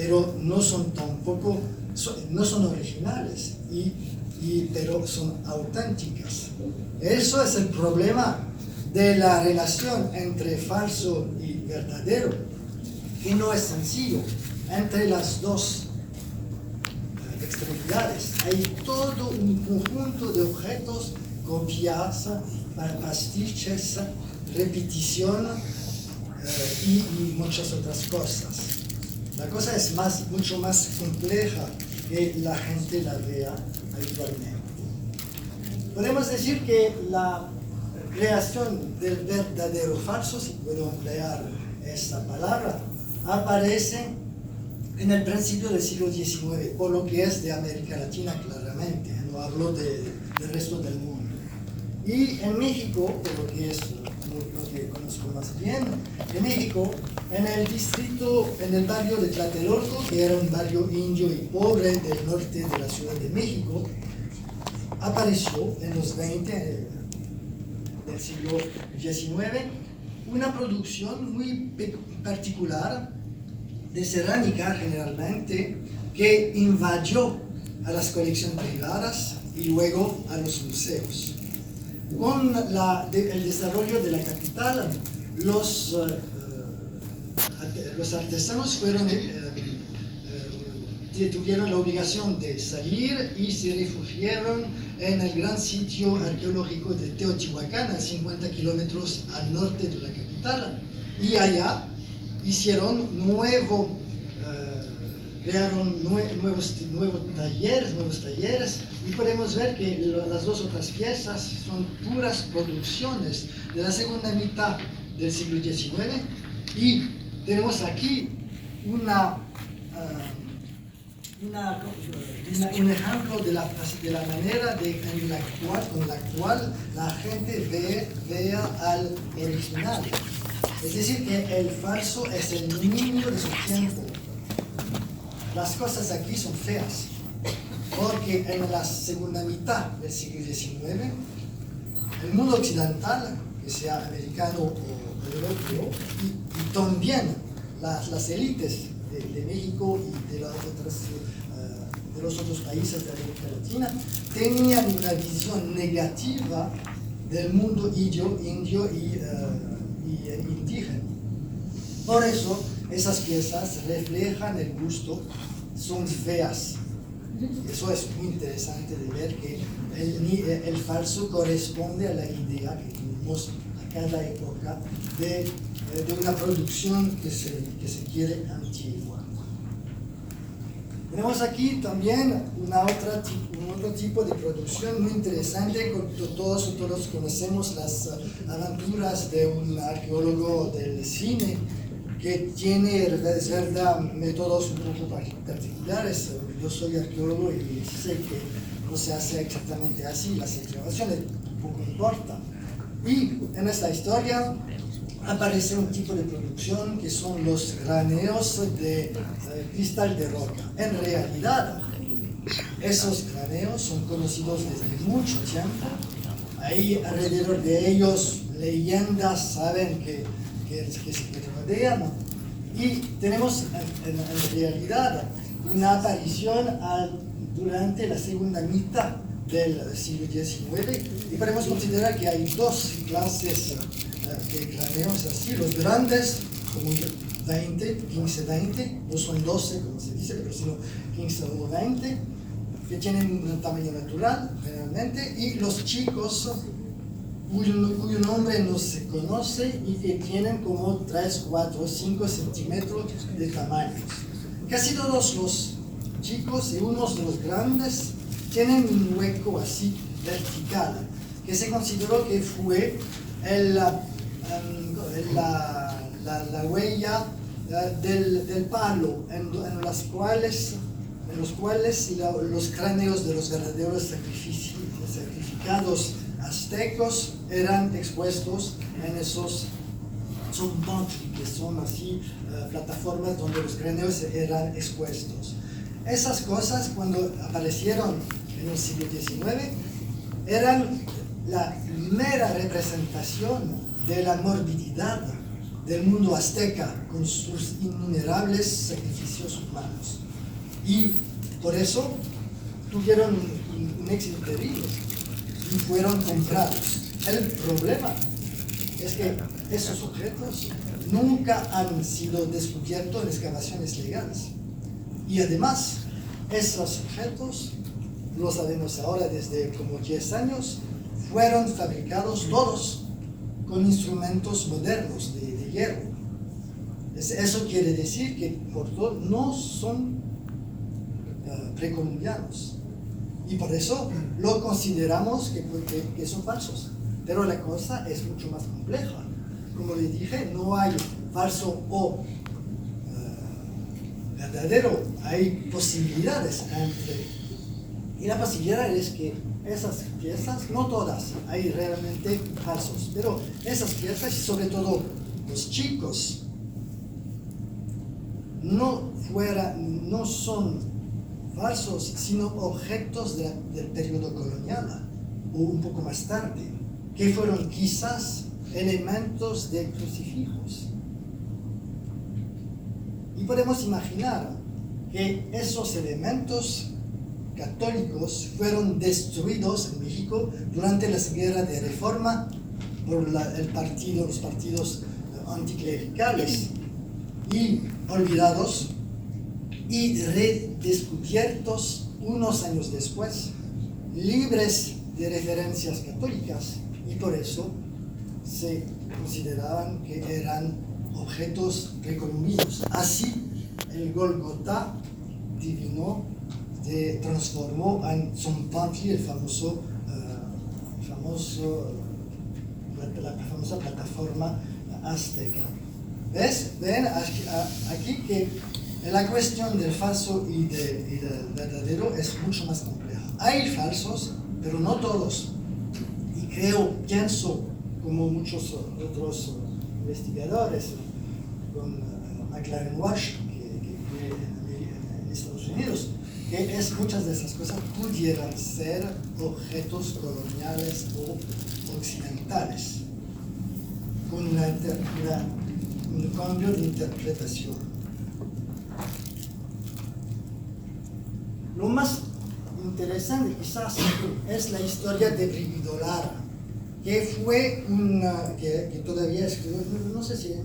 pero no son tampoco, no son originales, pero son auténticas. Eso es el problema de la relación entre falso y verdadero, que no es sencillo. Entre las dos extremidades hay todo un conjunto de objetos, copias, pastiches, repetición y muchas otras cosas. La cosa es mucho más compleja que la gente la vea habitualmente. Podemos decir que la creación del verdadero falso, si puedo emplear esta palabra, aparece en el principio del siglo XIX, por lo que es de América Latina claramente, no hablo del resto del mundo. Y en México, por lo que es lo que conozco más bien, en México, en el distrito, en el barrio de Tlatelolco, que era un barrio indio y pobre del norte de la Ciudad de México, apareció en los 20 del siglo XIX una producción muy particular de cerámica generalmente, que invadió a las colecciones privadas y luego a los museos. Con el desarrollo de la capital, los artesanos tuvieron la obligación de salir y se refugiaron en el gran sitio arqueológico de Teotihuacán, a 50 kilómetros al norte de la capital, y allá hicieron crearon nuevos talleres, y podemos ver que las dos otras piezas son puras producciones de la segunda mitad del siglo XIX, y tenemos aquí un ejemplo de la manera con la cual la gente vea al original. Es decir, que el falso es el niño de su tiempo. Las cosas aquí son feas, porque en la segunda mitad del siglo XIX, el mundo occidental, que sea americano o europeo, y también las élites de México y de los otros países de América Latina, tenían una visión negativa del mundo indio y indígena. Por eso, esas piezas reflejan el gusto, son feas. Eso es muy interesante de ver que el falso corresponde a la idea que tenemos a cada época de una producción que se quiere antigua. Tenemos aquí también un otro tipo de producción muy interesante. Todos conocemos las aventuras de un arqueólogo del cine que tiene, es verdad, métodos un poco particulares. Yo soy arqueólogo y sé que no se hace exactamente así, las excavaciones poco importan. Y en esta historia aparece un tipo de producción que son los graneos de cristal de roca. En realidad, esos graneos son conocidos desde mucho tiempo. Ahí alrededor de ellos leyendas saben que se rodean. Y tenemos en realidad una aparición durante la segunda mitad del siglo XIX, y podemos considerar que hay dos clases de cráneos así: los grandes, como 15-20, no son 12 como se dice, pero sino 15 o 20, que tienen un tamaño natural generalmente, y los chicos cuyo nombre no se conoce y que tienen como 3, 4, 5 centímetros de tamaño. Casi todos los chicos y unos de los grandes tienen un hueco así vertical, que se consideró que fue la huella del palo en los cuales los cráneos de los verdaderos sacrificados aztecos eran expuestos en esos que son así plataformas donde los cráneos eran expuestos. Esas cosas, cuando aparecieron en el siglo XIX, eran la mera representación de la morbididad del mundo azteca con sus innumerables sacrificios humanos. Y por eso tuvieron un éxito terrible y fueron comprados. El problema es que esos objetos nunca han sido descubiertos en excavaciones legales. Y además, esos objetos, lo sabemos ahora desde como 10 años, fueron fabricados todos con instrumentos modernos de hierro. Eso quiere decir que por todo no son precolombianos. Y por eso lo consideramos que son falsos. Pero la cosa es mucho más compleja. Como le dije, no hay falso o verdadero, hay posibilidades entre. Y la posibilidad es que esas piezas, no todas, hay realmente falsos, pero esas piezas, sobre todo los chicos, no son falsos, sino objetos del periodo colonial o un poco más tarde, que fueron quizás elementos de crucifijos. Y podemos imaginar que esos elementos católicos fueron destruidos en México durante las guerras de reforma por los partidos anticlericales y olvidados y redescubiertos unos años después, libres de referencias católicas, y por eso se consideraban que eran objetos precolombinos. Así, el Gólgota divino se transformó en Tzompantli, la famosa plataforma azteca. Ven aquí que la cuestión del falso y del verdadero es mucho más compleja. Hay falsos, pero no todos. Y pienso, como muchos otros investigadores, con McLaren Walsh, que vive en Estados Unidos, que muchas de esas cosas pudieran ser objetos coloniales o occidentales, con un cambio de interpretación. Lo más interesante quizás es la historia de Brigido Lara, que fue que todavía es, no sé si,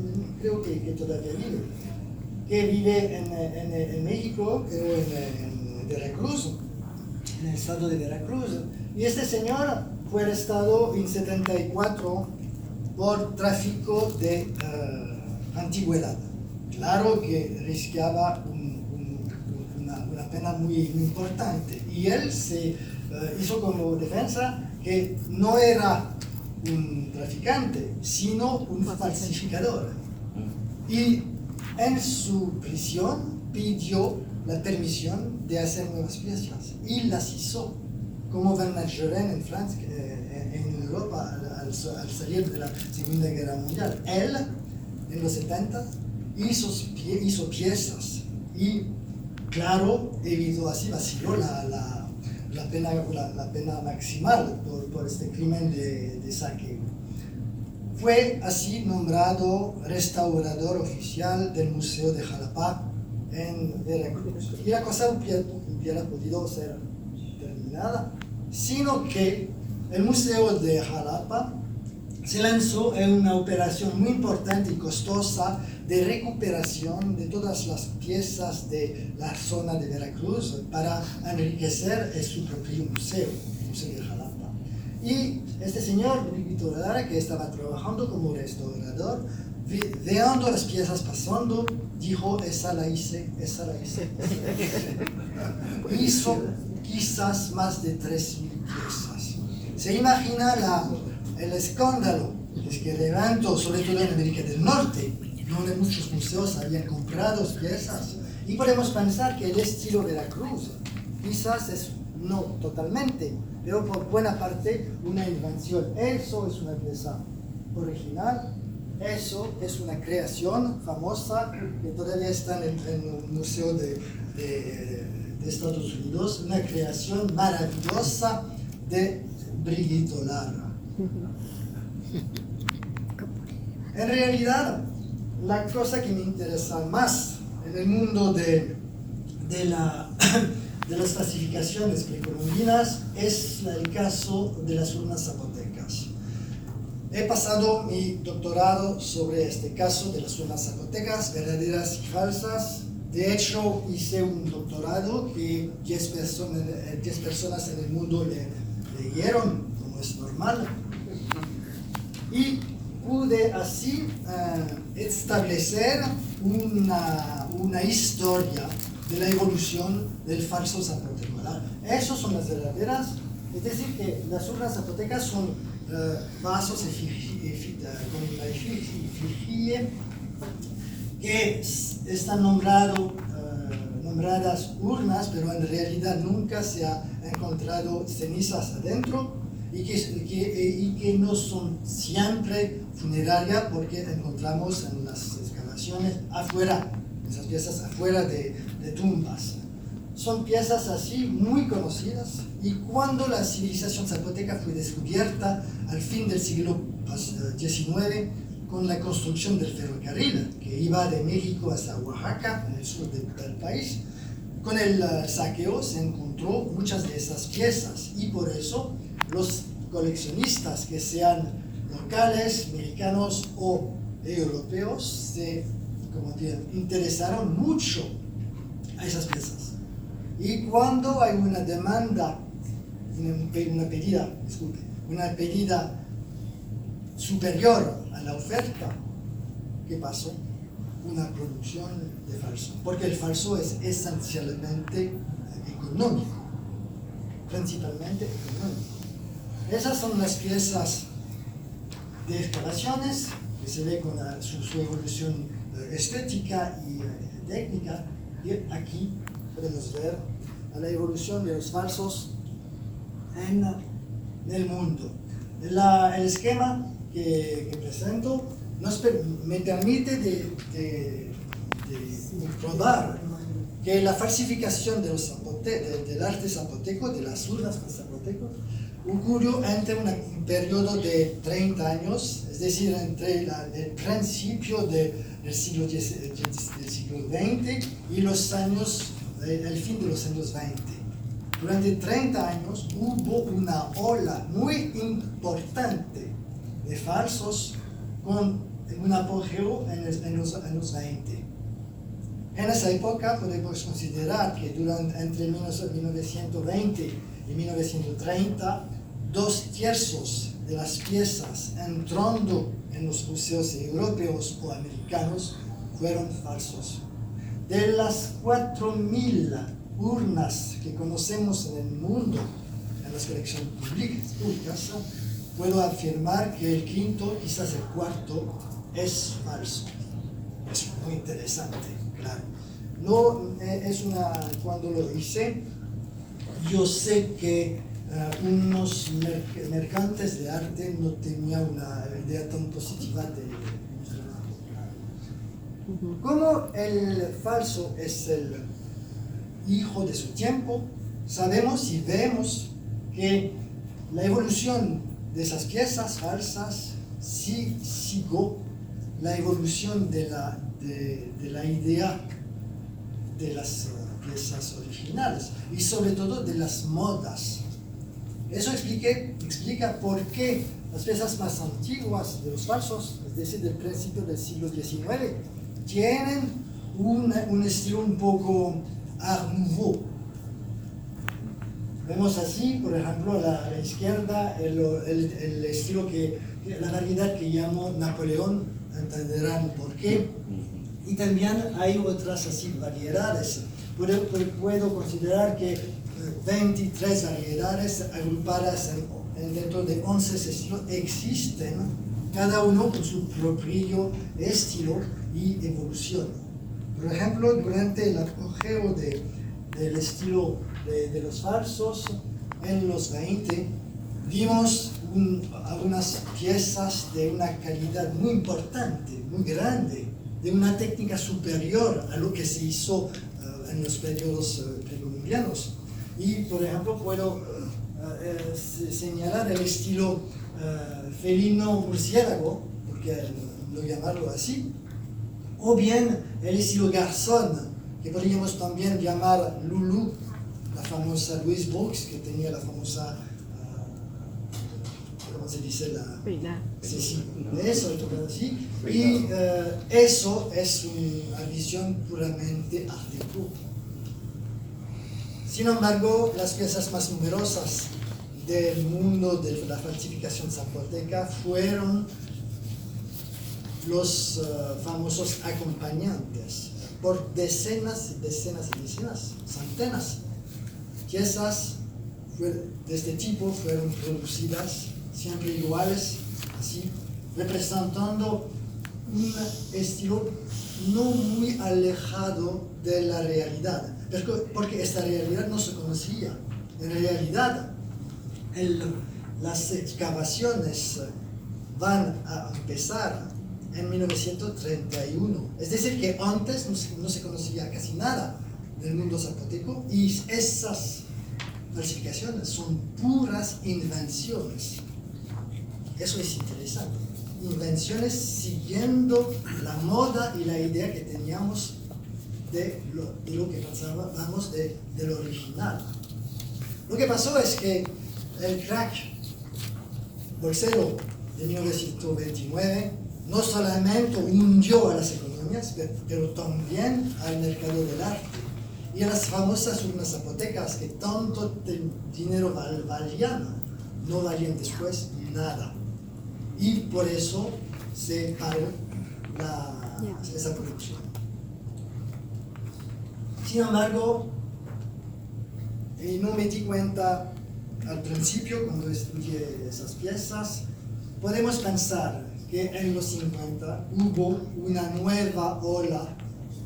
creo que todavía vive, que vive en México, creo en Veracruz, en el estado de Veracruz. Y este señor fue arrestado en 74 por tráfico de antigüedad. Claro que riscaba una pena muy importante. Y él se hizo como defensa que no era un traficante, sino un falsificador. Y en su prisión pidió la permisión de hacer nuevas piezas y las hizo, como Bernard Joren en Francia, en Europa al salir de la Segunda Guerra Mundial. Él, en los 70, hizo piezas y, claro, vaciló la pena maximal por este crimen de saqueo. Fue así nombrado restaurador oficial del Museo de Jalapa en Veracruz. Y la cosa hubiera podido ser terminada, sino que el Museo de Jalapa se lanzó en una operación muy importante y costosa de recuperación de todas las piezas de la zona de Veracruz para enriquecer su propio museo, el Museo de Jalapa. Y este señor, Brigido Lara, que estaba trabajando como restaurador, viendo las piezas pasando, dijo, esa la hice. Hizo quizás más de 3.000 piezas. Se imagina el escándalo que levantó, sobre todo en América del Norte, donde muchos museos habían comprado piezas. Y podemos pensar que el estilo Veracruz quizás es, no totalmente, pero por buena parte una invención. Eso es una pieza original, eso es una creación famosa que todavía está en el Museo de Estados Unidos, una creación maravillosa de Brigido Lara. En realidad, la cosa que me interesa más en el mundo de las falsificaciones precolombinas es el caso de las urnas zapotecas. He pasado mi doctorado sobre este caso de las urnas zapotecas, verdaderas y falsas. De hecho, hice un doctorado que 10 personas en el mundo leyeron, como es normal. Y pude así establecer una historia de la evolución del falso zapoteco. Esas son las verdaderas, es decir, que las urnas zapotecas son vasos con la efigie que están nombradas urnas, pero en realidad nunca se ha encontrado cenizas adentro y que no son siempre funerarias porque encontramos en las excavaciones afuera, esas piezas afuera de tumbas. Son piezas así muy conocidas y cuando la civilización zapoteca fue descubierta al fin del siglo XIX con la construcción del ferrocarril que iba de México hasta Oaxaca, en el sur del país, con el saqueo se encontró muchas de esas piezas y por eso los coleccionistas que sean locales, mexicanos o europeos se interesaron mucho a esas piezas. Y cuando hay una demanda, una pedida superior a la oferta, ¿qué pasó? Una producción de falso, porque el falso es esencialmente económico, principalmente económico. Esas son las piezas de excavaciones que se ve con su evolución estética y técnica, y aquí podemos ver la evolución de los falsos en el mundo. El esquema que presento me permite de probar que la falsificación de del arte zapoteco, de las urnas zapotecos, ocurrió entre un periodo de 30 años, es decir, entre el principio del siglo XX y el fin de los años 20. Durante 30 años hubo una ola muy importante de falsos con un apogeo en los años 20. En esa época podemos considerar que entre 1920 y 1930, 2/3 de las piezas entrando en los museos europeos o americanos fueron falsos. De las 4.000 urnas que conocemos en el mundo, en las colecciones públicas, puedo afirmar que el quinto, quizás el cuarto, es falso. Es muy interesante, claro. No cuando lo hice, yo sé que unos mercantes de arte no tenían una idea tan positiva de como el falso es el hijo de su tiempo, sabemos y vemos que la evolución de esas piezas falsas siguió la evolución de la idea de las piezas originales y sobre todo de las modas. Eso explica por qué las piezas más antiguas de los falsos, es decir, del principio del siglo XIX, tienen un estilo un poco art nouveau. Vemos así, por ejemplo, a la izquierda, el estilo la variedad que llamo Napoleón, entenderán por qué. Y también hay otras así variedades. Puedo considerar que 23 variedades agrupadas dentro de 11 estilos existen, cada uno con su propio estilo y evolución. Por ejemplo, durante el apogeo del estilo de los falsos en los 20, vimos algunas piezas de una calidad muy importante, muy grande, de una técnica superior a lo que se hizo en los periodos precolombianos. Y, por ejemplo, puedo señalar el estilo felino murciélago, porque lo llamarlo así, o bien el estilo garzón, que podríamos también llamar Lulu, la famosa Louise Brooks, que tenía la famosa, ¿cómo se dice? Sí, sí, eso, así. Y eso es una visión puramente art déco. Sin embargo, las piezas más numerosas del mundo de la falsificación zapoteca fueron los famosos acompañantes, por decenas y decenas y decenas, centenas. Piezas de este tipo fueron producidas siempre iguales, así, representando un estilo no muy alejado de la realidad, porque esta realidad no se conocía. En realidad, las excavaciones van a empezar en 1931, es decir, que antes no se conocía casi nada del mundo zapoteco, y esas falsificaciones son puras invenciones. Eso es interesante. Invenciones siguiendo la moda y la idea que teníamos de lo que pensábamos del original. Lo que pasó es que el crack bolsero de 1929 no solamente hundió a las economías, pero también al mercado del arte y a las famosas urnas zapotecas que tanto dinero valían, no valían después nada. Y por eso se paró esa producción. Sin embargo, y no me di cuenta al principio cuando estudié esas piezas, podemos pensar que en los 50 hubo una nueva ola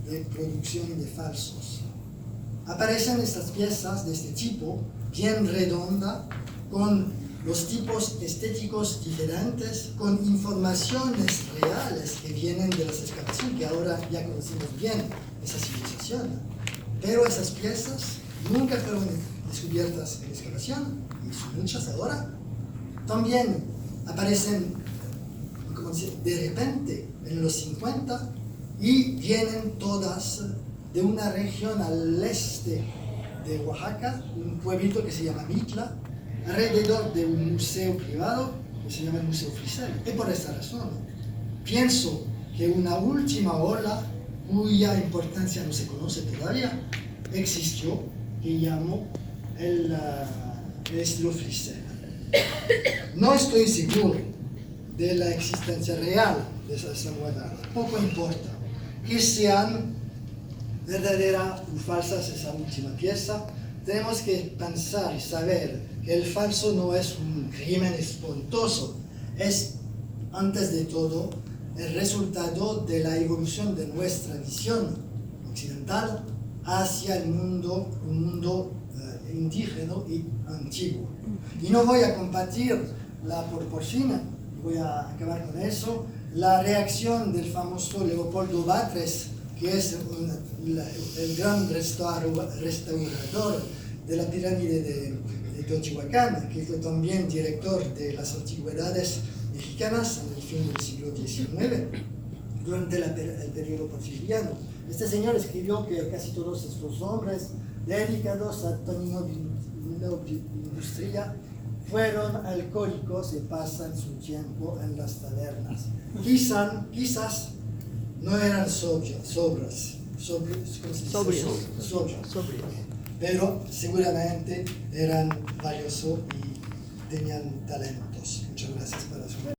de producción de falsos. Aparecen estas piezas de este tipo, bien redonda, con los tipos estéticos diferentes, con informaciones reales que vienen de las excavaciones, que ahora ya conocemos bien esa civilización. Pero esas piezas nunca fueron descubiertas en excavación, y son muchas ahora. También aparecen de repente en los 50 y vienen todas de una región al este de Oaxaca, un pueblito que se llama Mitla, alrededor de un museo privado que se llama el Museo Frisell. Y por esta razón pienso que una última ola, cuya importancia no se conoce todavía, existió, que llamo el estilo Frisell. No estoy seguro de la existencia real de esa nueva, poco importa que sean verdadera o falsas esa última pieza. Tenemos que pensar y saber que el falso no es un crimen espantoso, es antes de todo el resultado de la evolución de nuestra visión occidental hacia el mundo, un mundo indígena y antiguo. Y no voy a compartir por fin, voy a acabar con eso, la reacción del famoso Leopoldo Batres, que es el gran restaurador de la pirámide de Teotihuacán, que fue también director de las antigüedades mexicanas en el fin del siglo XIX, durante el periodo porfiriano. Este señor escribió que casi todos estos hombres dedicados a toda industria fueron alcohólicos y pasan su tiempo en las tabernas. Quizás no eran sobrios, pero seguramente eran valiosos y tenían talentos. Muchas gracias para su